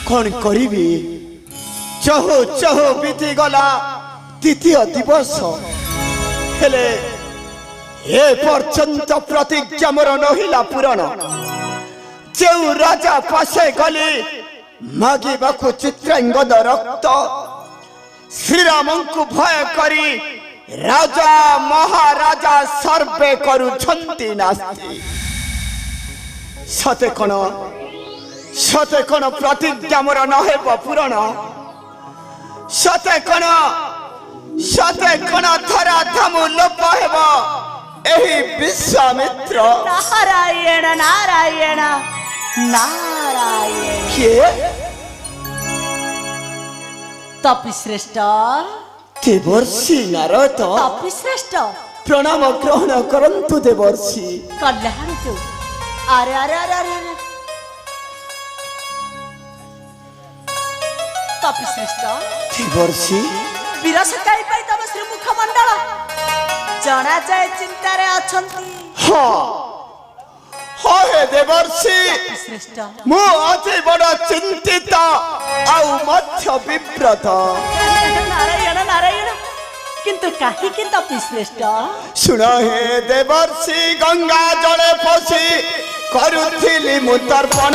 कौन करी चहु चहु बीती गला द्वितीय दिवस हेले ए पर्यंत प्रतिज्ञा मोर नहिला पूरण जो राजा पासे गली मागिबाकू चित्रांगद रक्त श्रीराम को भय करी राजा महाराजा सर्वे करुछंती नास्ति सते कोन प्रतिज्ञा मोर नहेब पूरण सते कोन धरा धामु लोप हेब एही विश्वामित्र नारायण नारायण नारायण किए तपिश्रेष्ठ देवर्षि नारद तपिश्रेष्ठ प्रणाम ग्रहण करंतु देवर्षि कल्याण जो अरे अरे अरे अरे तपिश्रेष्ठ देवर्षि विरसकाई पाई तब श्री मुखमंडल जना जाए चिंतारे अछंती हाँ हे देवर्षि श्रेष्ठ मु अति बड़ा चिंतित आउ मध्य विव्रत नारायण नारायण किंतु काहे कि तपिश्रेष्ठ सुन हे देवर्षि गंगा जले फसी करुथिली मु तर्पण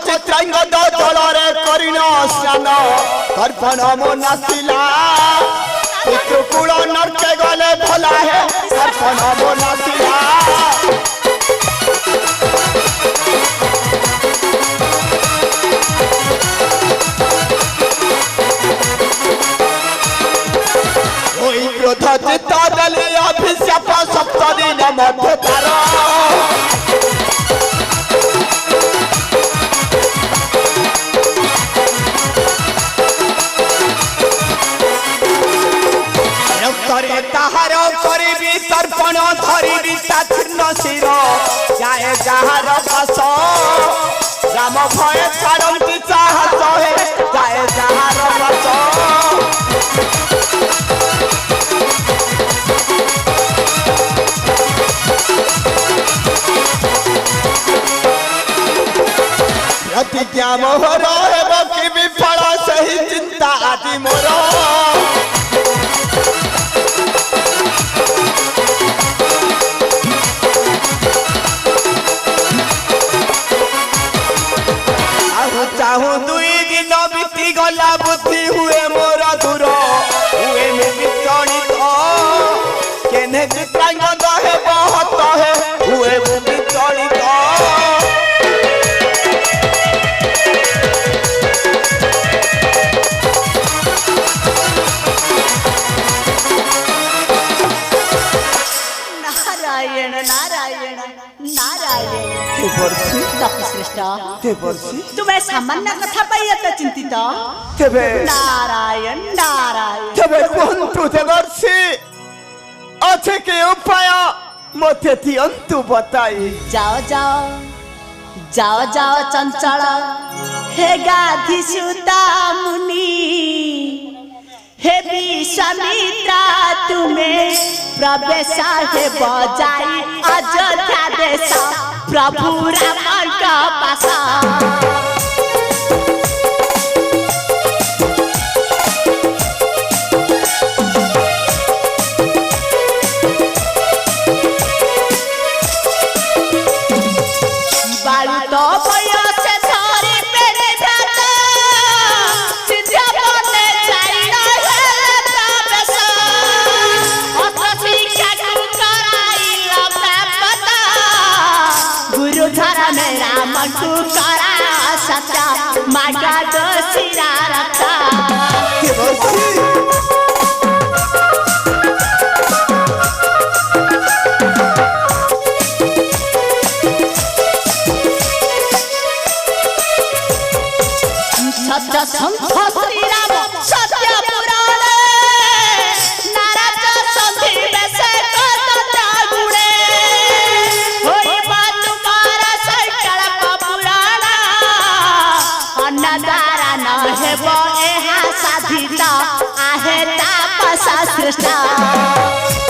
चित्रांगद जलरे करिन स्नान तर्पण मो नासिला पितृकुल नरके गले भला है तर्पण मो नासिला ओई क्रोध चित्त दले अभिशाप सप्त दिन मध्य तारा ताहार करी तर्पण धरी छीर्ण शिर जाए जहार बस राम भय छाड़ती साहस है जाए जहार बस प्रतिज्ञा मोहर है कि विफल सही चिंता आदि मोर चाहू दुई दिन बीती गला बुद्धि हुए मोर दूर हुए में विचलित केने चित्रांगद है बहुत है हुए में विचलित नारायण नारायण नारायण तपिश्रेष्ठ देवर्षि तुम्हें सामान्य कथा पाई एत चिंतित तेबे नारायण नारायण तेबे कहंतु देवर्षि अच्छे के उपाय मते दियंतु बताई जाओ जाओ जाओ जाओ चंचल हे गाधी सुता मुनि हे विश्वामित्रा तुम्हें प्रवेश हे बजाई अयोध्या देश प्रभु राम का पासा मागा दो सिरा रखा सत्य संत श्री राम सत्य पुराण नाराज संधि बेसे करता गुणे होई बात तुम्हारा सकल पुराण अन्नदारा न हेबो एहा साध साधिता आहे तापसा सृष्टा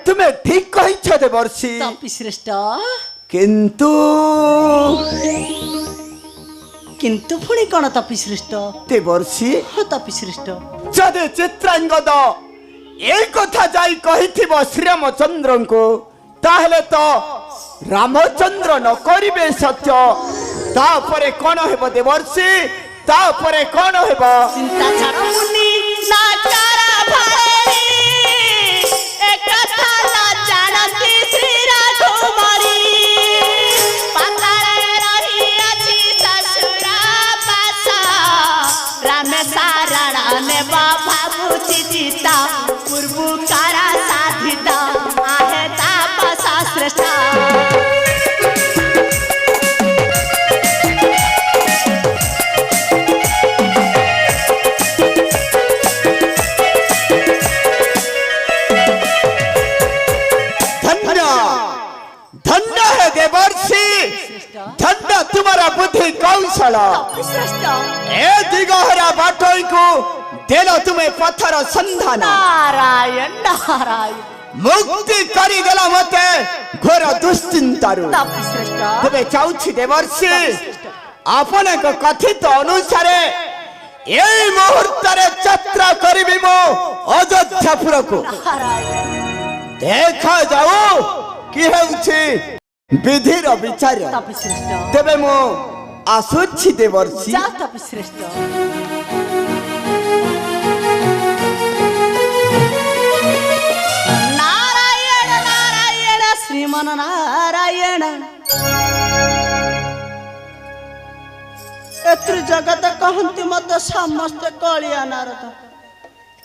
तुम्हें ठीक कही देवर्षि तपिश्रेष्ठ किंतु किंतु पुणी कौन तपिश्रेष्ठ देवर्षि हाँ तपिश्रेष्ठ जदि चित्रांगद ए कथा जाई कहिथिबो श्रीरामचंद्र को ताहले तो रामचंद्र न करिबे सत्य तापरे कोन हेबो देवर्षि तापरे कोन हेबो चिंता छाड़ मुनि ना करा भाई एक कथा ला जानती श्री राघुमरी पाताले रही अछि ससुरा पासा राम सारण ने बाबूची जीता पूर्व कारा साधिता आहे तापसा श्रेष्ठा धन्य तुम्हारा बुद्धि कौशल ए दिगहरा बाटोई को देलो तुम्हें पत्थर संधान नारायण नारायण मुक्ति करी देला मते घोर दुश्चिंतारु तबे चाउछि देवर्षि आपने को कथित अनुसार ए मुहूर्त रे यात्रा करिबि मो अयोध्यापुर को देखा जाओ कि हेउछि विधिर विचार तेबे मो आसुछि देवर्षि जा तपश्रेष्ठ नारायण नारायण श्रीमन नारायण एत्र जगत कहंती मत समस्त कलिया नारद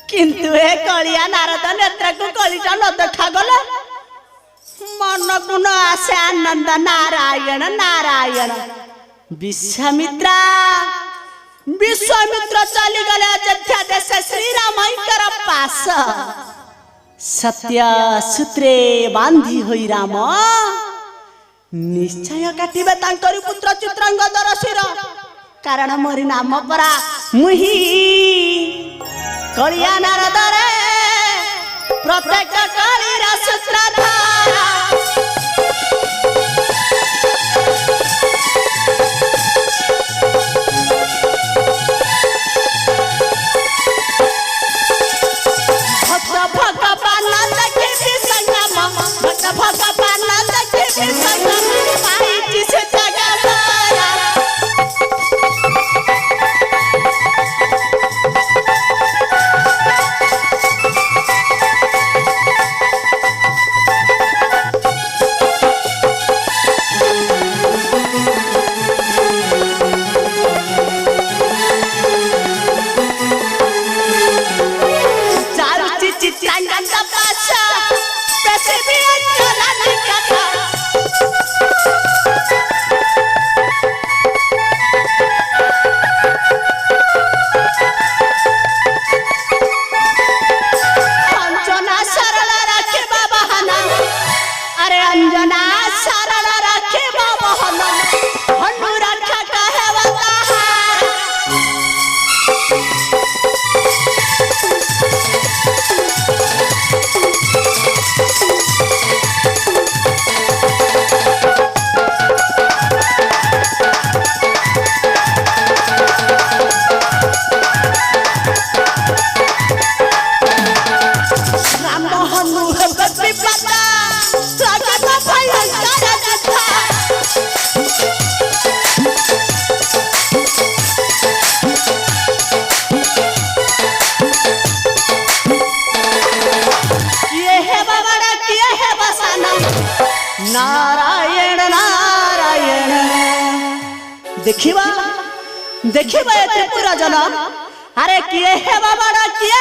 किंतु ए कलिया नारद नेत्र को कलिटा न देखा गला मन को न आसे आनंद नारायण नारायण विश्वामित्र चली गले अयोध्या देश श्री रामकर पास सत्य सूत्रे बांधी होई राम निश्चय काटिबे तांकरी पुत्र चित्रांगदर शिर कारण मोरी नाम परा मुही कलिया नारद रे प्रत्येक कालीर सूत्रधारा भक्त भगवान देखि संगम भक्त भगवान देखि संगम पाई जिस जगह नारायण नारायण देखिबा देखिबा त्रिपुरा जन अरे किए हे बाबा किए